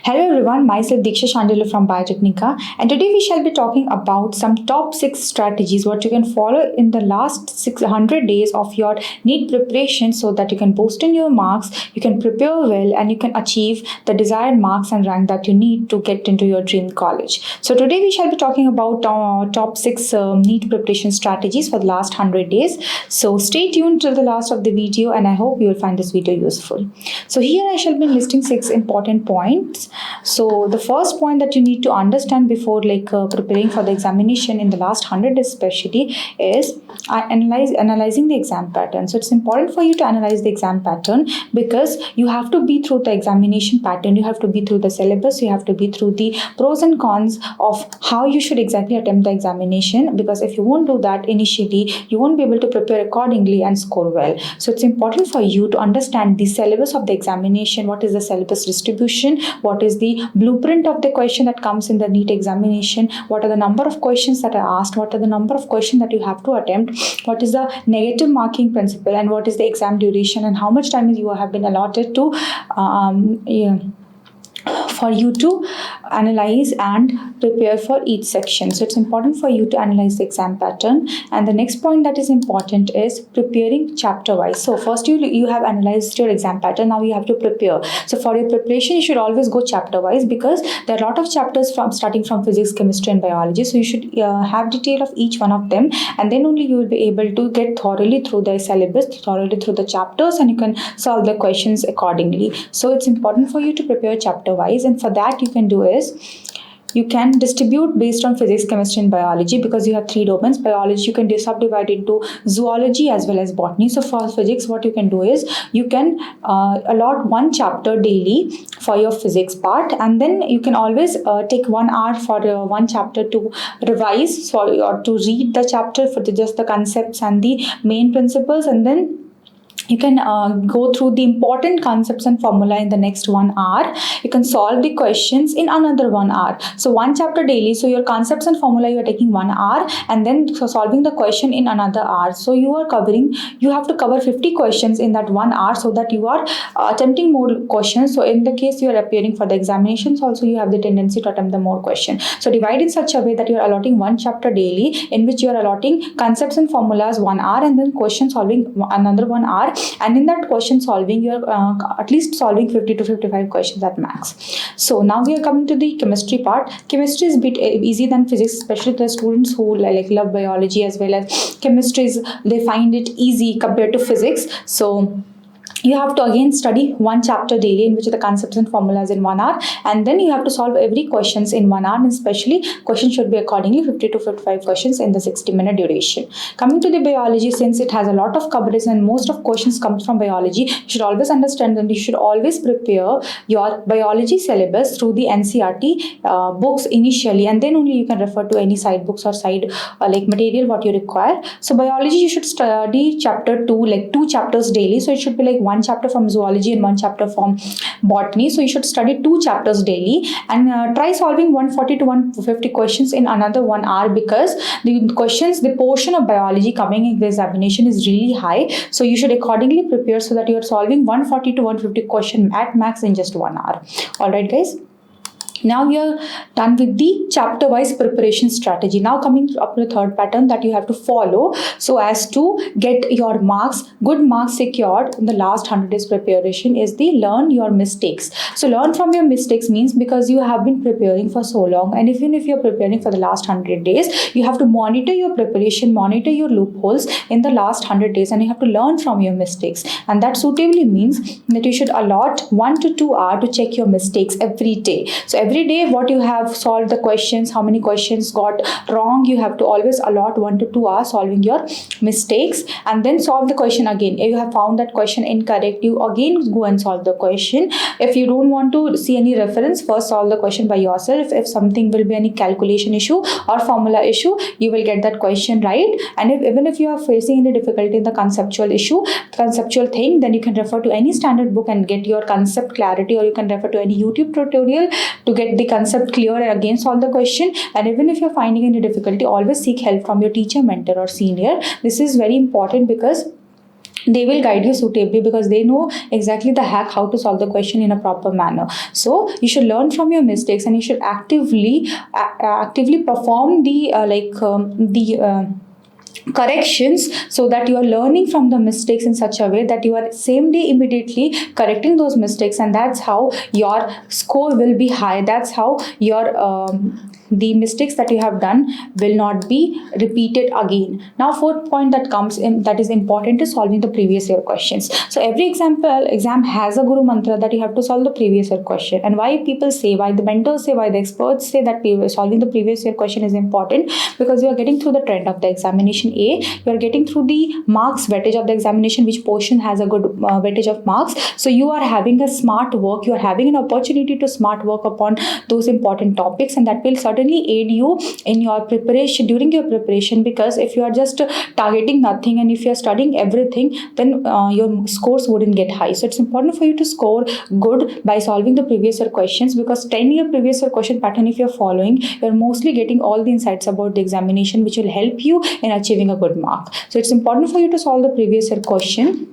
Hello everyone, myself Diksha Shandilu from Biotechnica, and today we shall be talking about some top 6 strategies what you can follow in the last 600 days of your NEET preparation so that you can boost in your marks, you can prepare well, and you can achieve the desired marks and rank that you need to get into your dream college. So today we shall be talking about top 6 NEET preparation strategies for the last 100 days. So stay tuned till the last of the video, and I hope you will find this video useful. So here I shall be listing 6 important points. So the first point that you need to understand before preparing for the examination in the last 100 days especially is analyzing the exam pattern. So it's important for you to analyze the exam pattern because you have to be through the examination pattern, you have to be through the syllabus, you have to be through the pros and cons of how you should exactly attempt the examination, because if you won't do that initially, you won't be able to prepare accordingly and score well. So it's important for you to understand the syllabus of the examination, what is the syllabus distribution, what is the blueprint of the question that comes in the NEET examination, what are the number of questions that are asked, what are the number of questions that you have to attempt, what is the negative marking principle, and what is the exam duration, and how much time you have been allotted to for you to analyze and prepare for each section. So it's important for you to analyze the exam pattern. And the next point that is important is preparing chapter wise. So first you have analyzed your exam pattern, now you have to prepare. So for your preparation you should always go chapter wise because there are a lot of chapters starting from physics, chemistry and biology. So you should have detail of each one of them, and then only you will be able to get thoroughly through the syllabus, thoroughly through the chapters, and you can solve the questions accordingly. So it's important for you to prepare chapter wise, and for that you can do is you can distribute based on physics, chemistry and biology because you have 3 domains. Biology you can subdivide into zoology as well as botany. So for physics what you can do is you can allot 1 chapter daily for your physics part, and then you can always take 1 hour for 1 chapter to revise or to read the chapter for just the concepts and the main principles, and then you can go through the important concepts and formula in the next 1 hour. You can solve the questions in another 1 hour. So 1 chapter daily. So your concepts and formula you are taking 1 hour, and then solving the question in another hour. So you have to cover 50 questions in that 1 hour so that you are attempting more questions. So in the case you are appearing for the examinations also, you have the tendency to attempt the more questions. So divide in such a way that you are allotting 1 chapter daily in which you are allotting concepts and formulas 1 hour, and then question solving another 1 hour. And in that question solving, you are at least solving 50 to 55 questions at max. So now we are coming to the chemistry part. Chemistry is a bit easy than physics, especially the students who love biology as well as chemistry. They find it easy compared to physics. So you have to again study 1 chapter daily in which the concepts and formulas in 1 hour, and then you have to solve every questions in 1 hour, and especially questions should be accordingly 50 to 55 questions in the 60-minute duration. Coming to the biology, since it has a lot of coverage and most of questions comes from biology, you should always understand that you should always prepare your biology syllabus through the NCERT books initially, and then only you can refer to any side books or side material what you require. So biology you should study chapter 2, 2 chapters daily. So it should be 1 chapter from zoology and 1 chapter from botany. So you should study 2 chapters daily, and try solving 140 to 150 questions in another 1 hour because the portion of biology coming in the examination is really high. So you should accordingly prepare so that you are solving 140 to 150 questions at max in just 1 hour. Alright guys. Now we are done with the chapter wise preparation strategy. Now coming up to the third pattern that you have to follow so as to get your good marks secured in the last 100 days preparation is the learn your mistakes. So learn from your mistakes means because you have been preparing for so long, and even if you are preparing for the last 100 days, you have to monitor your preparation, monitor your loopholes in the last 100 days, and you have to learn from your mistakes. And that suitably means that you should allot 1 to 2 hours to check your mistakes every day. So every day what you have solved the questions, how many questions got wrong, you have to always allot 1 to 2 hours solving your mistakes, and then solve the question again. If you have found that question incorrect, you again go and solve the question. If you don't want to see any reference, first solve the question by yourself. If something will be any calculation issue or formula issue, you will get that question right. And even if you are facing any difficulty in the conceptual thing, then you can refer to any standard book and get your concept clarity, or you can refer to any YouTube tutorial to get the concept clear and again solve the question. And even if you're finding any difficulty, always seek help from your teacher, mentor or senior. This is very important because they will guide you suitably because they know exactly the hack how to solve the question in a proper manner. So you should learn from your mistakes, and you should actively perform the corrections, so that you are learning from the mistakes in such a way that you are same day immediately correcting those mistakes, and that's how your score will be high. That's how your the mistakes that you have done will not be repeated again. Now, fourth point that comes in, that is important, is solving the previous year questions. So every exam has a guru mantra that you have to solve the previous year question. And why people say, why the mentors say, why the experts say that solving the previous year question is important, because you are getting through the trend of the examination. You are getting through the marks weightage of the examination, which portion has a good weightage of marks. So you are having a smart work, you are having an opportunity to smart work upon those important topics, and that will certainly aid you in your preparation, during your preparation. Because if you are just targeting nothing, and if you are studying everything, then your scores wouldn't get high. So it's important for you to score good by solving the previous year questions, because 10-year previous year question pattern, if you're following, you're mostly getting all the insights about the examination, which will help you in achieving a good mark. So it's important for you to solve the previous year question.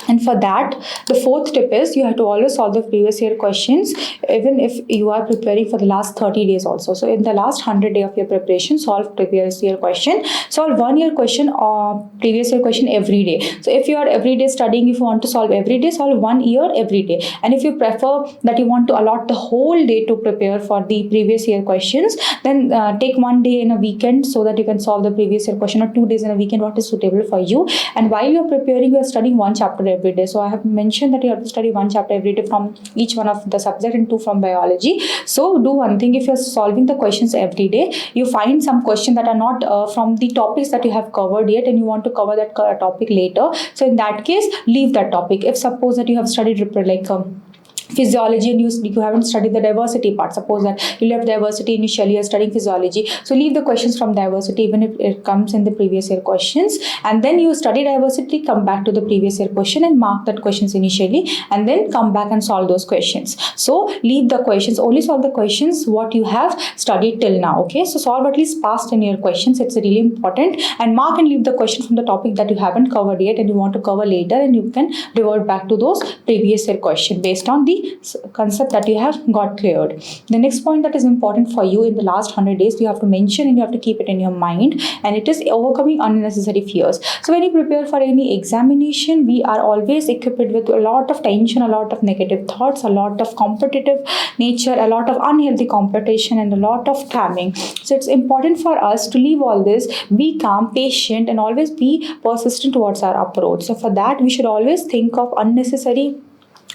And for that, the fourth tip is you have to always solve the previous year questions, even if you are preparing for the last 30 days also. So in the last 100 days of your preparation, solve previous year question, solve 1 year question or previous year question every day. So if you are every day studying, if you want to solve every day, solve 1 year every day. And if you prefer that you want to allot the whole day to prepare for the previous year questions, then take 1 day in a weekend so that you can solve the previous year question, or 2 days in a weekend, what is suitable for you. And while you are preparing, you are studying one chapter every day. So I have mentioned that you have to study one chapter every day from each one of the subject, and 2 from biology. So do one thing: if you are solving the questions every day, you find some questions that are not from the topics that you have covered yet, and you want to cover that topic later. So in that case, leave that topic. If suppose that you have studied physiology and you haven't studied the diversity part, suppose that you left diversity initially, you're studying physiology, so leave the questions from diversity even if it comes in the previous year questions, and then you study diversity, come back to the previous year question and mark that questions initially, and then come back and solve those questions. So leave the questions, only solve the questions what you have studied till now. Okay, so solve at least past 10 year questions, it's really important, and mark and leave the question from the topic that you haven't covered yet and you want to cover later, and you can revert back to those previous year question based on the concept that you have got cleared. The next point that is important for you in the last 100 days, you have to mention and you have to keep it in your mind, and it is overcoming unnecessary fears. So when you prepare for any examination, we are always equipped with a lot of tension, a lot of negative thoughts, a lot of competitive nature, a lot of unhealthy competition, and a lot of cramming. So it's important for us to leave all this, be calm, patient, and always be persistent towards our approach. So for that, we should always think of unnecessary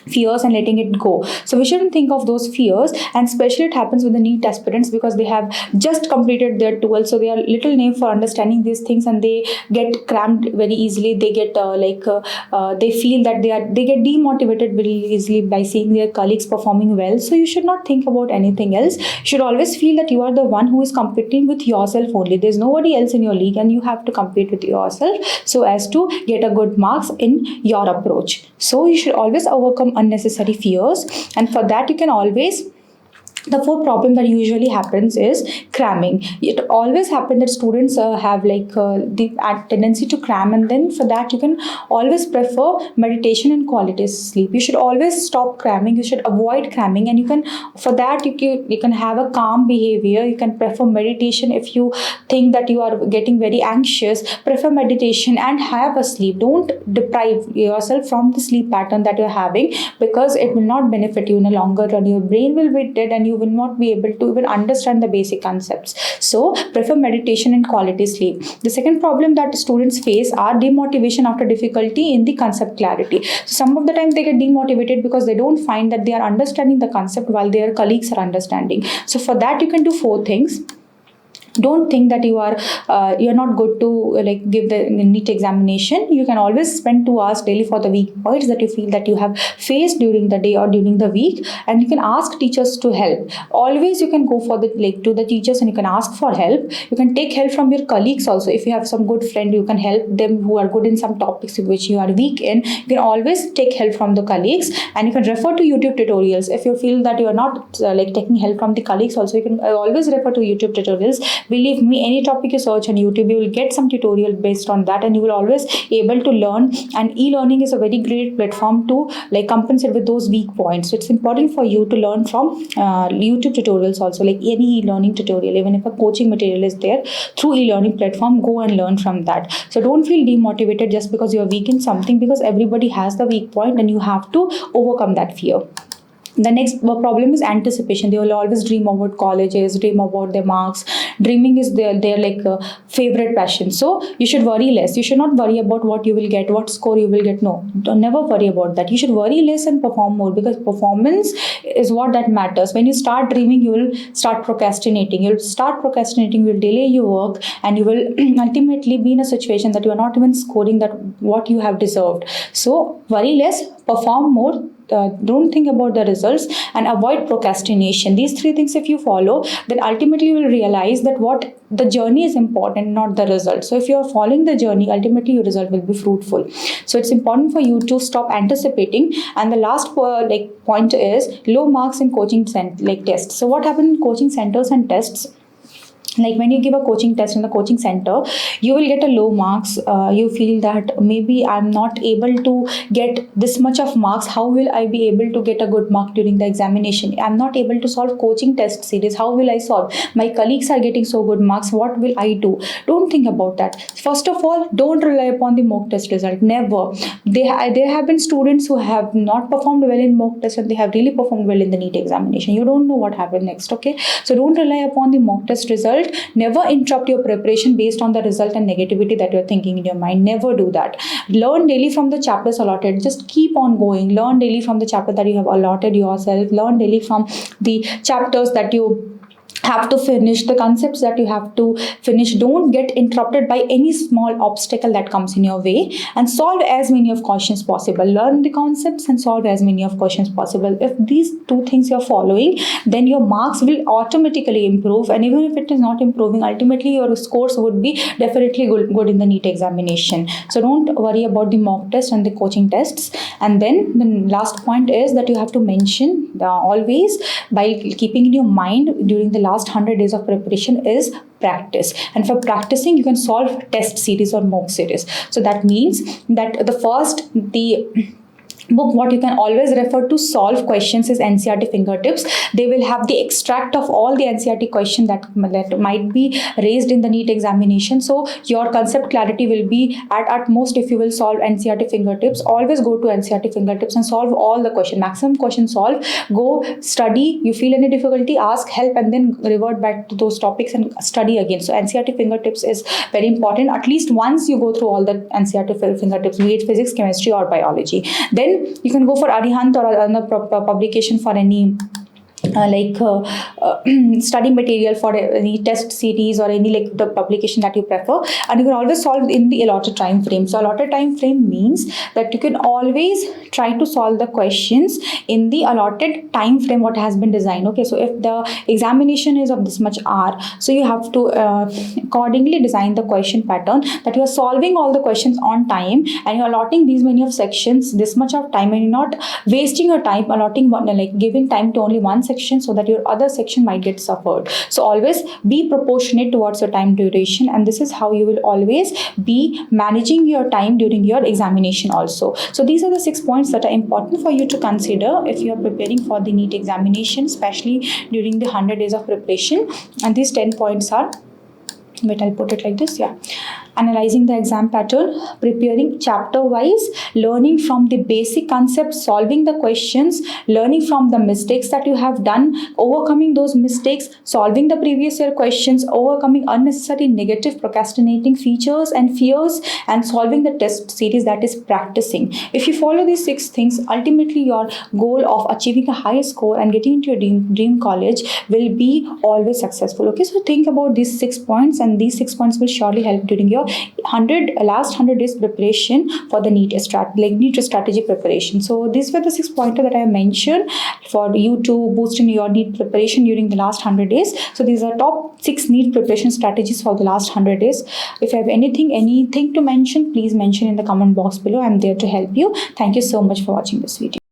fears and letting it go. So we shouldn't think of those fears, and especially it happens with the NEET aspirants because they have just completed their 12, so they are little naive for understanding these things, and they get crammed very easily. They get they feel that they get demotivated very easily by seeing their colleagues performing well. So you should not think about anything else. You should always feel that you are the one who is competing with yourself only. There's nobody else in your league, and you have to compete with yourself so as to get a good marks in your approach. So you should always overcome unnecessary fears, and for that you can always, the fourth problem that usually happens is cramming. It always happens that students have the tendency to cram, and then for that you can always prefer meditation and quality sleep. You should always stop cramming, you should avoid cramming, and you can, for that you can have a calm behavior. You can prefer meditation. If you think that you are getting very anxious, prefer meditation and have a sleep. Don't deprive yourself from the sleep pattern that you're having, because it will not benefit you in a longer run. Your brain will be dead and you will not be able to even understand the basic concepts. So prefer meditation and quality sleep. The second problem that students face are demotivation after difficulty in the concept clarity. So some of the time they get demotivated because they don't find that they are understanding the concept while their colleagues are understanding. So for that you can do 4 things. Don't think that you're not good to give the NEET examination. You can always spend 2 hours daily for the weak points that you feel that you have faced during the day or during the week, and you can ask teachers to help. Always you can go for to the teachers and you can ask for help. You can take help from your colleagues also. If you have some good friend, you can help them who are good in some topics which you are weak in. You can always take help from the colleagues, and you can refer to YouTube tutorials. If you feel that you are not taking help from the colleagues also, you can always refer to YouTube tutorials. Believe me, any topic you search on YouTube, you will get some tutorial based on that, and you will always able to learn. And e-learning is a very great platform to like compensate with those weak points. So it's important for you to learn from YouTube tutorials also, like any e-learning tutorial. Even if a coaching material is there through e-learning platform, go and learn from that. So don't feel demotivated just because you're weak in something, because everybody has the weak point and you have to overcome that fear. The next problem is anticipation. They will always dream about colleges, dream about their marks. Dreaming is their like favorite passion. So you should worry less. You should not worry about what you will get, what score you will get. No, don't never worry about that. You should worry less and perform more, because performance is what that matters. When you start dreaming, you will start procrastinating. You will start procrastinating. You will delay your work, and you will ultimately be in a situation that you are not even scoring that what you have deserved. So worry less, perform more. Don't think about the results, and avoid procrastination. These three things if you follow, then ultimately you will realize that what the journey is important, not the result. So if you are following the journey, ultimately your result will be fruitful. So it's important for you to stop anticipating. And the last point is low marks in coaching tests. So what happens in coaching centers and tests? Like when you give a coaching test in the coaching center, you will get a low marks. You feel that maybe I'm not able to get this much of marks. How will I be able to get a good mark during the examination? I'm not able to solve coaching test series. How will I solve? My colleagues are getting so good marks. What will I do? Don't think about that. First of all, don't rely upon the mock test result. Never. There have been students who have not performed well in mock test, and they have really performed well in the NEET examination. You don't know what happened next. Okay, so don't rely upon the mock test result. Never interrupt your preparation based on the result and negativity that you're thinking in your mind. Never do that. Learn daily from the chapters allotted. Just keep on going. Learn daily from the chapter that you have allotted yourself. Learn daily from the chapters that you have to finish, the concepts that you have to finish. Don't get interrupted by any small obstacle that comes in your way, and solve as many of questions possible. Learn the concepts and solve as many of questions possible. If these two things you're following, then your marks will automatically improve, and even if it is not improving, ultimately your scores would be definitely good in the NEET examination. So don't worry about the mock test and the coaching tests. And then the last point is that you have to mention always, by keeping in your mind during the last 100 days of preparation, is practice. And for practicing, you can solve test series or mock series. So that means that the book what you can always refer to solve questions is NCERT Fingertips. They will have the extract of all the NCERT question that might be raised in the NEET examination. So your concept clarity will be at most if you will solve NCERT Fingertips. Always go to NCERT Fingertips and solve all the question, maximum question solve. Go study. You feel any difficulty, ask help, and then revert back to those topics and study again. So NCERT Fingertips is very important. At least once you go through all the NCERT Fingertips, be it physics, chemistry or biology. Then you can go for Arihant or another publication for any study material for any test series or any the publication that you prefer, and you can always solve in the allotted time frame. So allotted time frame means that you can always try to solve the questions in the allotted time frame what has been designed. Okay, so if the examination is of this much hour, so you have to accordingly design the question pattern that you are solving all the questions on time, and you're allotting these many of sections this much of time, and you're not wasting your time allotting giving time to only one section so that your other section might get suffered. So always be proportionate towards your time duration, and this is how you will always be managing your time during your examination also. So these are the 6 points that are important for you to consider if you are preparing for the NEET examination, especially during the 100 days of preparation. And these 10 points are, wait, I'll put it like this, yeah. Analyzing the exam pattern, preparing chapter wise, learning from the basic concepts, solving the questions, learning from the mistakes that you have done, overcoming those mistakes, solving the previous year questions, overcoming unnecessary negative procrastinating features and fears, and solving the test series, that is practicing. If you follow these 6 things, ultimately your goal of achieving a high score and getting into your dream college will be always successful. Okay, so think about these 6 points, and these 6 points will surely help during your last 100 days preparation for the NEET strategy preparation. So these were the 6 pointers that I mentioned for you to boost in your NEET preparation during the last 100 days. So these are top 6 NEET preparation strategies for the last 100 days. If you have anything to mention, please mention in the comment box below. I'm there to help you. Thank you so much for watching this video.